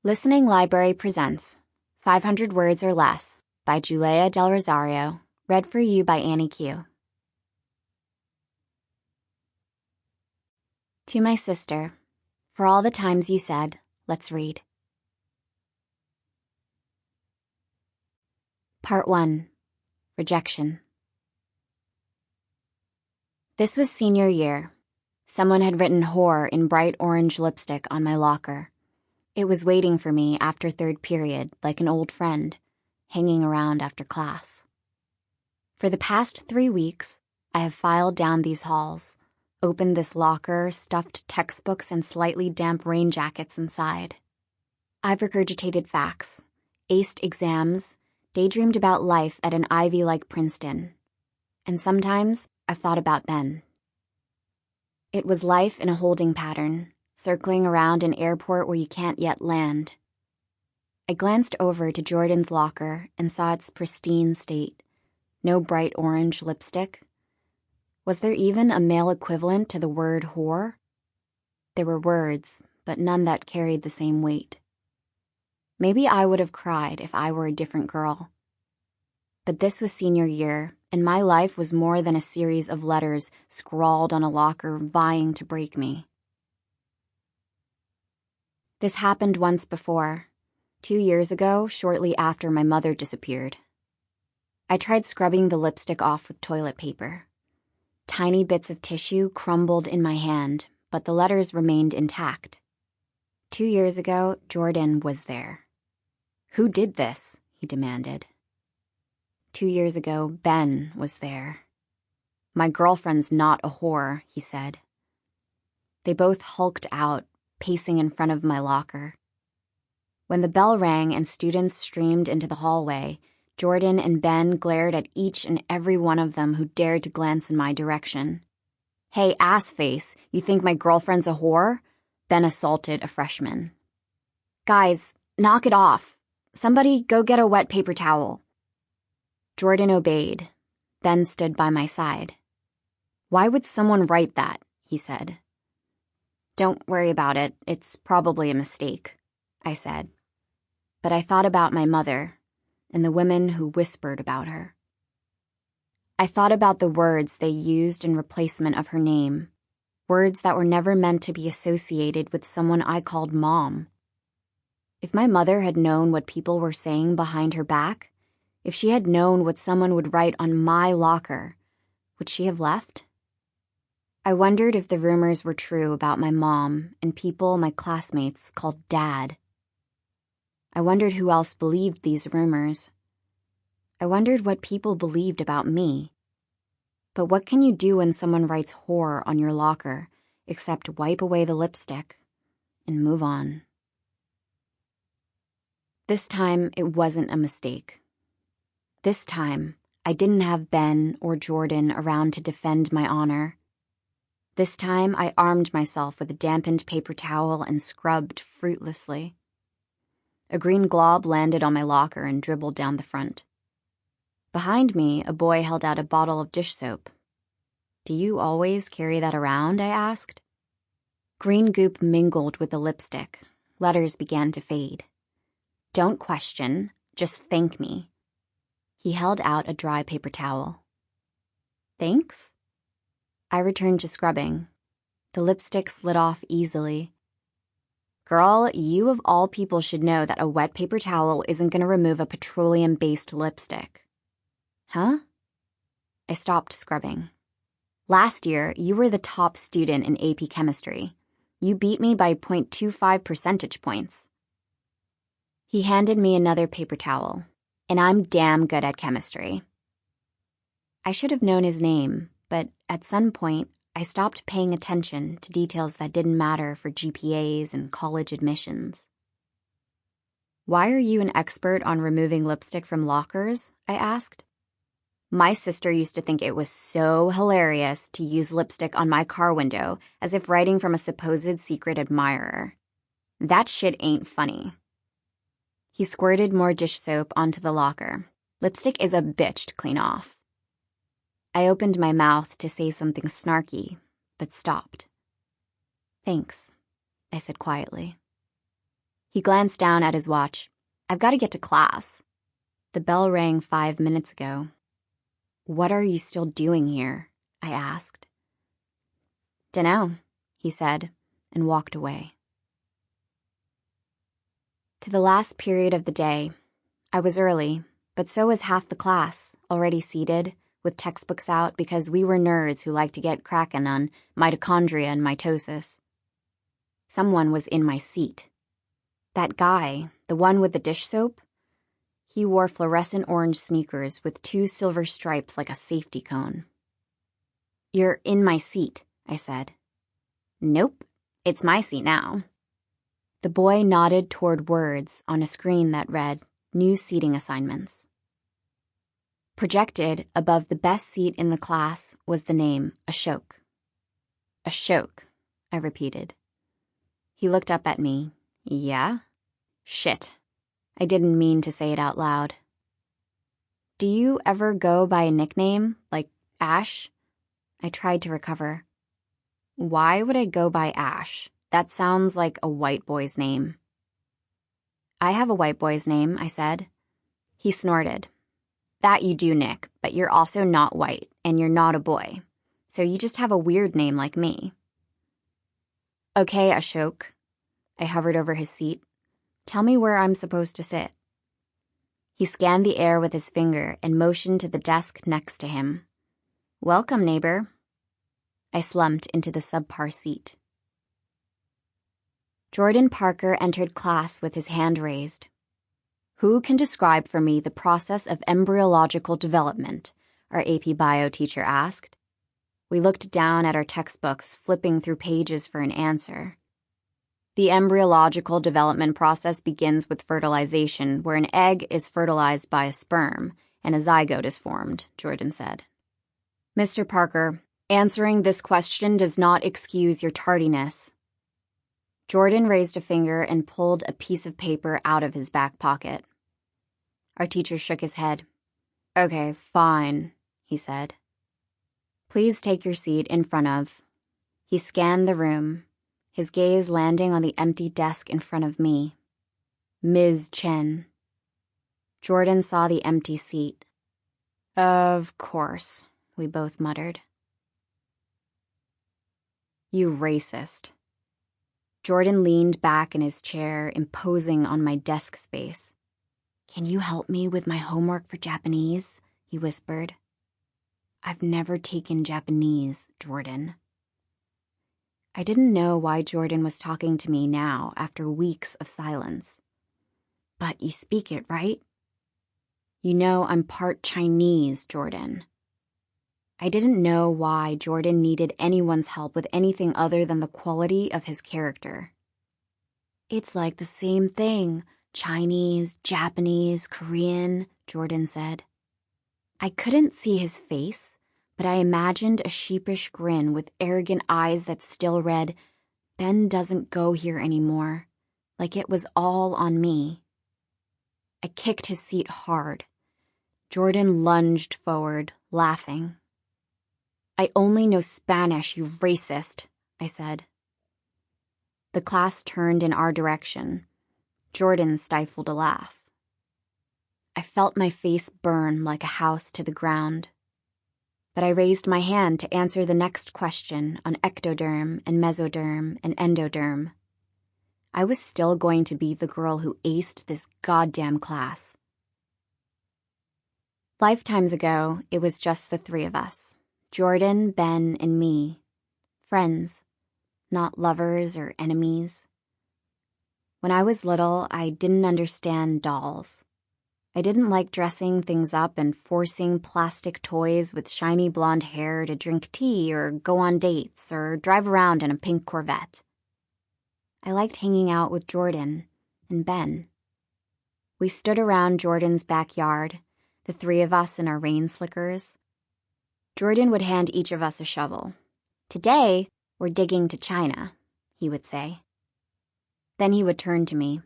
Listening Library presents 500 Words or Less by Juleah Del Rosario, read for you by Annie Q. To my sister, for all the times you said, let's read. Part 1. Rejection. This was senior year. Someone had written whore in bright orange lipstick on my locker. It was waiting for me after third period like an old friend, hanging around after class. For the past 3 weeks, I have filed down these halls, opened this locker, stuffed textbooks and slightly damp rain jackets inside. I've regurgitated facts, aced exams, daydreamed about life at an Ivy like Princeton. And sometimes I've thought about Ben. It was life in a holding pattern, circling around an airport where you can't yet land. I glanced over to Jordan's locker and saw its pristine state. No bright orange lipstick. Was there even a male equivalent to the word whore? There were words, but none that carried the same weight. Maybe I would have cried if I were a different girl. But this was senior year, and my life was more than a series of letters scrawled on a locker vying to break me. This happened once before, 2 years ago, shortly after my mother disappeared. I tried scrubbing the lipstick off with toilet paper. Tiny bits of tissue crumbled in my hand, but the letters remained intact. 2 years ago, Jordan was there. Who did this? He demanded. 2 years ago, Ben was there. My girlfriend's not a whore, he said. They both hulked out, pacing in front of my locker. When the bell rang and students streamed into the hallway, Jordan and Ben glared at each and every one of them who dared to glance in my direction. "Hey, assface, you think my girlfriend's a whore?" Ben assaulted a freshman. "Guys, knock it off. Somebody go get a wet paper towel." Jordan obeyed. Ben stood by my side. "Why would someone write that?" he said. "Don't worry about it. It's probably a mistake," I said. But I thought about my mother and the women who whispered about her. I thought about the words they used in replacement of her name, words that were never meant to be associated with someone I called Mom. If my mother had known what people were saying behind her back, if she had known what someone would write on my locker, would she have left? I wondered if the rumors were true about my mom and people my classmates called Dad. I wondered who else believed these rumors. I wondered what people believed about me. But what can you do when someone writes whore on your locker except wipe away the lipstick and move on? This time, it wasn't a mistake. This time, I didn't have Ben or Jordan around to defend my honor. This time, I armed myself with a dampened paper towel and scrubbed fruitlessly. A green glob landed on my locker and dribbled down the front. Behind me, a boy held out a bottle of dish soap. "Do you always carry that around?" I asked. Green goop mingled with the lipstick. Letters began to fade. "Don't question, just thank me." He held out a dry paper towel. "Thanks?" I returned to scrubbing. The lipstick slid off easily. "Girl, you of all people should know that a wet paper towel isn't going to remove a petroleum-based lipstick." "Huh?" I stopped scrubbing. "Last year, you were the top student in AP Chemistry. You beat me by 0.25 percentage points." He handed me another paper towel, and I'm damn good at chemistry. I should have known his name, but at some point, I stopped paying attention to details that didn't matter for GPAs and college admissions. "Why are you an expert on removing lipstick from lockers?" I asked. "My sister used to think it was so hilarious to use lipstick on my car window as if writing from a supposed secret admirer. That shit ain't funny." He squirted more dish soap onto the locker. "Lipstick is a bitch to clean off." I opened my mouth to say something snarky, but stopped. "Thanks," I said quietly. He glanced down at his watch. I've got to get to class. The bell rang 5 minutes ago. What are you still doing here? I asked. Dunno, he said, and walked away. To the last period of the day, I was early, but so was half the class, already seated, with textbooks out because we were nerds who liked to get crackin' on mitochondria and mitosis. Someone was in my seat. That guy, the one with the dish soap, he wore fluorescent orange sneakers with 2 silver stripes like a safety cone. You're in my seat, I said. Nope, it's my seat now. The boy nodded toward words on a screen that read, New seating assignments. Projected above the best seat in the class was the name, Ashok. Ashok, I repeated. He looked up at me. Yeah? Shit. I didn't mean to say it out loud. Do you ever go by a nickname, like Ash? I tried to recover. Why would I go by Ash? That sounds like a white boy's name. I have a white boy's name, I said. He snorted. That you do, Nick, but you're also not white, and you're not a boy. So you just have a weird name like me. Okay, Ashok. I hovered over his seat. Tell me where I'm supposed to sit. He scanned the air with his finger and motioned to the desk next to him. Welcome, neighbor. I slumped into the subpar seat. Jordan Parker entered class with his hand raised. Who can describe for me the process of embryological development? Our AP Bio teacher asked. We looked down at our textbooks, flipping through pages for an answer. The embryological development process begins with fertilization, where an egg is fertilized by a sperm and a zygote is formed, Jordan said. Mr. Parker, answering this question does not excuse your tardiness. Jordan raised a finger and pulled a piece of paper out of his back pocket. Our teacher shook his head. Okay, fine, he said. Please take your seat in front of. He scanned the room, his gaze landing on the empty desk in front of me. Ms. Chen. Jordan saw the empty seat. Of course, we both muttered. You racist. Jordan leaned back in his chair, imposing on my desk space. Can you help me with my homework for Japanese? He whispered. I've never taken Japanese, Jordan. I didn't know why Jordan was talking to me now after weeks of silence. But you speak it, right? You know I'm part Chinese, Jordan. I didn't know why Jordan needed anyone's help with anything other than the quality of his character. It's like the same thing, Chinese, Japanese, Korean, Jordan said. I couldn't see his face, but I imagined a sheepish grin with arrogant eyes that still read, Ben doesn't go here anymore, like it was all on me. I kicked his seat hard. Jordan lunged forward, laughing. I only know Spanish, you racist, I said. The class turned in our direction. Jordan stifled a laugh. I felt my face burn like a house to the ground. But I raised my hand to answer the next question on ectoderm and mesoderm and endoderm. I was still going to be the girl who aced this goddamn class. Lifetimes ago, it was just the 3 of us. Jordan, Ben, and me. Friends, not lovers or enemies. When I was little, I didn't understand dolls. I didn't like dressing things up and forcing plastic toys with shiny blonde hair to drink tea or go on dates or drive around in a pink Corvette. I liked hanging out with Jordan and Ben. We stood around Jordan's backyard, the 3 of us in our rain slickers. Jordan would hand each of us a shovel. Today, we're digging to China, he would say. Then he would turn to me.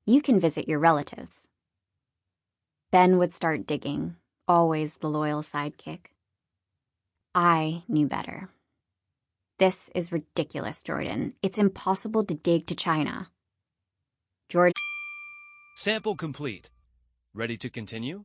You can visit your relatives. Ben would start digging, always the loyal sidekick. I knew better. This is ridiculous, Jordan. It's impossible to dig to China. George. Sample complete. Ready to continue?